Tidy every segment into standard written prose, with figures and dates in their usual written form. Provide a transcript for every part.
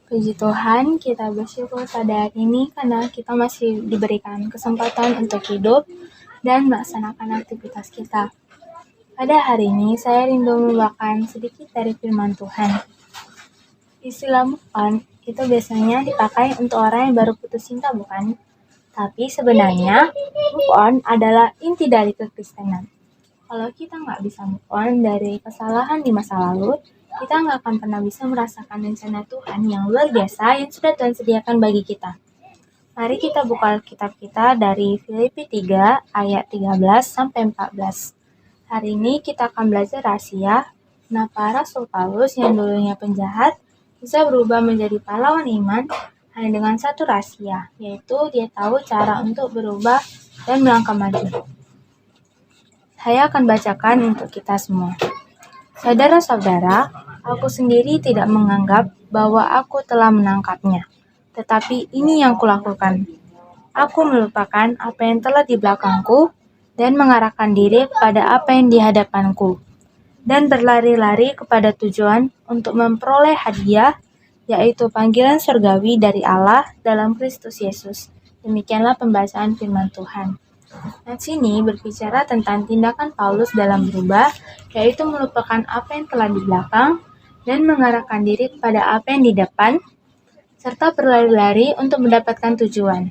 Puji Tuhan, kita bersyukur pada hari ini karena kita masih diberikan kesempatan untuk hidup dan melaksanakan aktivitas kita. Pada hari ini, saya rindu membawakan sedikit dari firman Tuhan. Istilah move on itu biasanya dipakai untuk orang yang baru putus cinta, bukan? Tapi sebenarnya, move on adalah inti dari kekristenan. Kalau kita nggak bisa move on dari kesalahan di masa lalu, kita nggak akan pernah bisa merasakan rencana Tuhan yang luar biasa yang sudah Tuhan sediakan bagi kita. Mari kita buka Alkitab kita dari Filipi 3 ayat 13-14. Hari ini kita akan belajar rahasia kenapa Rasul Paulus yang dulunya penjahat bisa berubah menjadi pahlawan iman hanya dengan satu rahasia, yaitu dia tahu cara untuk berubah dan melangkah maju. Saya akan bacakan untuk kita semua. Saudara-saudara, aku sendiri tidak menganggap bahwa aku telah menangkapnya, tetapi ini yang kulakukan. Aku melupakan apa yang telah di belakangku dan mengarahkan diri kepada apa yang di hadapanku, dan berlari-lari kepada tujuan untuk memperoleh hadiah, yaitu panggilan surgawi dari Allah dalam Kristus Yesus. Demikianlah pembacaan firman Tuhan. Ayat sini berbicara tentang tindakan Paulus dalam berubah, yaitu melupakan apa yang telah di belakang dan mengarahkan diri kepada apa yang di depan, serta berlari-lari untuk mendapatkan tujuan.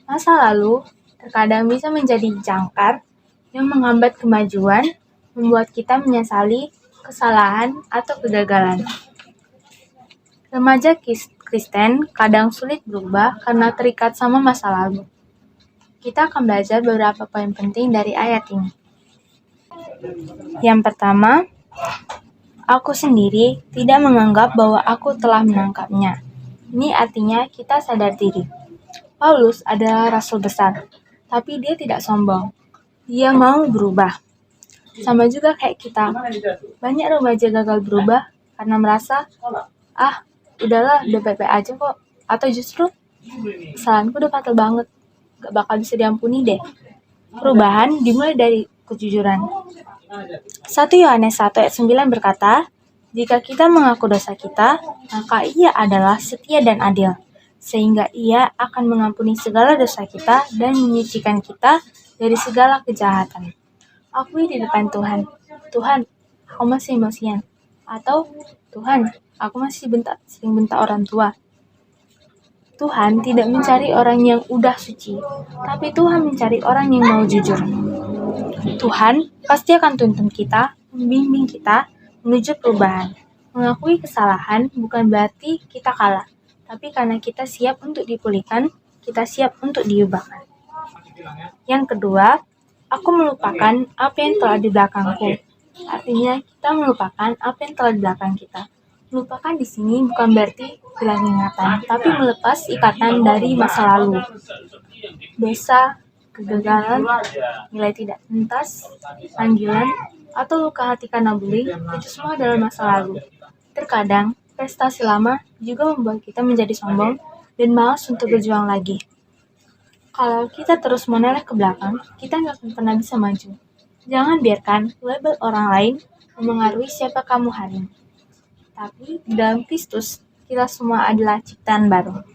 Masa lalu terkadang bisa menjadi jangkar yang menghambat kemajuan, membuat kita menyesali kesalahan atau kegagalan. Remaja Kristen kadang sulit berubah karena terikat sama masa lalu. Kita akan belajar beberapa poin penting dari ayat ini. Yang pertama, aku sendiri tidak menganggap bahwa aku telah menangkapnya. Ini artinya kita sadar diri. Paulus adalah rasul besar, tapi dia tidak sombong. Dia mau berubah. Sama juga kayak kita. Banyak remaja gagal berubah karena merasa, udahlah, udah baik-baik aja kok. Atau justru, kesalahanku udah fatal banget. Gak bakal bisa diampuni deh. Perubahan dimulai dari kejujuran. 1 Yohanes 1 ayat 9 berkata, jika kita mengaku dosa kita, maka Ia adalah setia dan adil, sehingga Ia akan mengampuni segala dosa kita dan menyucikan kita dari segala kejahatan. Akui di depan Tuhan, Tuhan, aku masih emosian. Atau, Tuhan, aku masih sering bentak orang tua. Tuhan tidak mencari orang yang udah suci, tapi Tuhan mencari orang yang mau jujur. Tuhan pasti akan tuntun kita, membimbing kita menuju perubahan. Mengakui kesalahan bukan berarti kita kalah, tapi karena kita siap untuk dipulihkan, kita siap untuk diubahkan. Yang kedua, aku melupakan apa yang telah di belakangku. Artinya kita melupakan apa yang telah di belakang kita. Melupakan di sini bukan berarti hilang ingatan, tapi melepas ikatan dari masa lalu. Dosa, kegagalan, nilai tidak tuntas, panggilan, atau luka hati karena bullying, itu semua adalah masa lalu. Terkadang, prestasi lama juga membuat kita menjadi sombong dan malas untuk berjuang lagi. Kalau kita terus menoleh ke belakang, kita nggak akan pernah bisa maju. Jangan biarkan label orang lain memengaruhi siapa kamu hari ini. Tapi dalam Kristus, kita semua adalah ciptaan baru.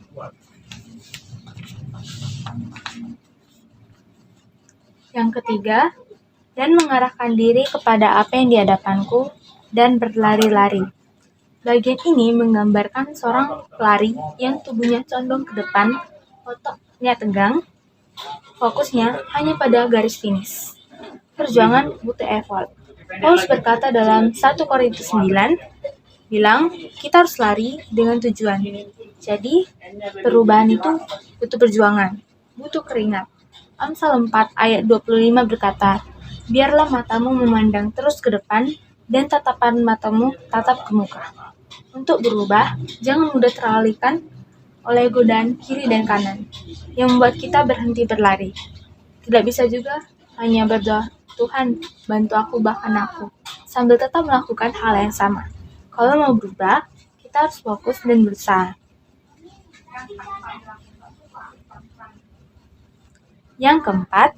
Yang ketiga, dan mengarahkan diri kepada apa yang di hadapanku dan berlari-lari. Bagian ini menggambarkan seorang pelari yang tubuhnya condong ke depan, ototnya tegang, fokusnya hanya pada garis finish. Perjuangan butuh effort. Paulus berkata dalam 1 Korintus 9, bilang, kita harus lari dengan tujuan. Jadi, perubahan itu butuh perjuangan, butuh keringat. Amsal 4 ayat 25 berkata, biarlah matamu memandang terus ke depan dan tatapan matamu tatap ke muka. Untuk berubah, jangan mudah teralihkan oleh godaan kiri dan kanan yang membuat kita berhenti berlari. Tidak bisa juga hanya berdoa, Tuhan, bantu aku bahkan aku, sambil tetap melakukan hal yang sama. Kalau mau berubah, kita harus fokus dan berusaha. Yang keempat,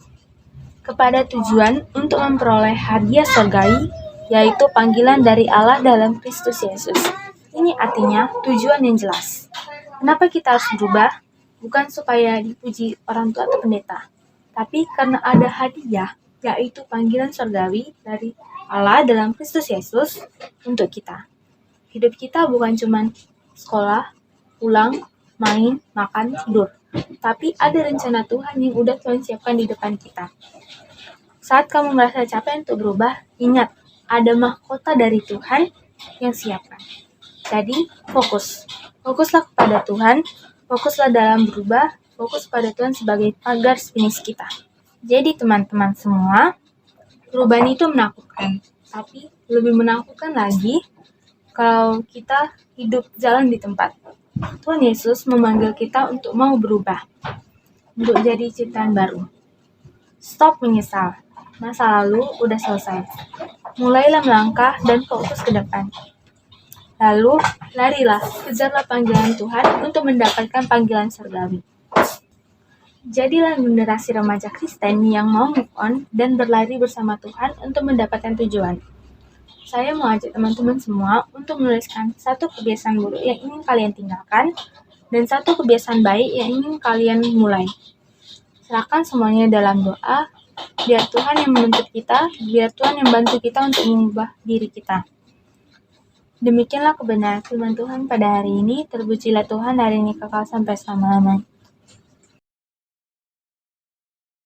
kepada tujuan untuk memperoleh hadiah surgawi, yaitu panggilan dari Allah dalam Kristus Yesus. Ini artinya tujuan yang jelas. Kenapa kita harus berubah? Bukan supaya dipuji orang tua atau pendeta, tapi karena ada hadiah, yaitu panggilan surgawi dari Allah dalam Kristus Yesus untuk kita. Hidup kita bukan cuma sekolah, pulang, main, makan, tidur, tapi ada rencana Tuhan yang udah Tuhan siapkan di depan kita. Saat kamu merasa capek untuk berubah, ingat, ada mahkota dari Tuhan yang siapkan. Jadi, fokuslah kepada Tuhan, fokuslah dalam berubah, fokus pada Tuhan sebagai pagar finish kita. Jadi teman-teman semua, perubahan itu menakutkan, tapi lebih menakutkan lagi kalau kita hidup jalan di tempat. Tuhan Yesus memanggil kita untuk mau berubah, untuk jadi ciptaan baru. Stop menyesal, masa lalu udah selesai. Mulailah melangkah dan fokus ke depan. Lalu, larilah, kejarlah panggilan Tuhan untuk mendapatkan panggilan surgawi. Jadilah generasi remaja Kristen yang mau move on dan berlari bersama Tuhan untuk mendapatkan tujuan. Saya mau ajak teman-teman semua untuk menuliskan satu kebiasaan buruk yang ingin kalian tinggalkan dan satu kebiasaan baik yang ingin kalian mulai. Serahkan semuanya dalam doa, biar Tuhan yang menuntut kita, biar Tuhan yang bantu kita untuk mengubah diri kita. Demikianlah kebenaran firman Tuhan pada hari ini. Terpujilah Tuhan hari ini kekal sampai selama-lamanya.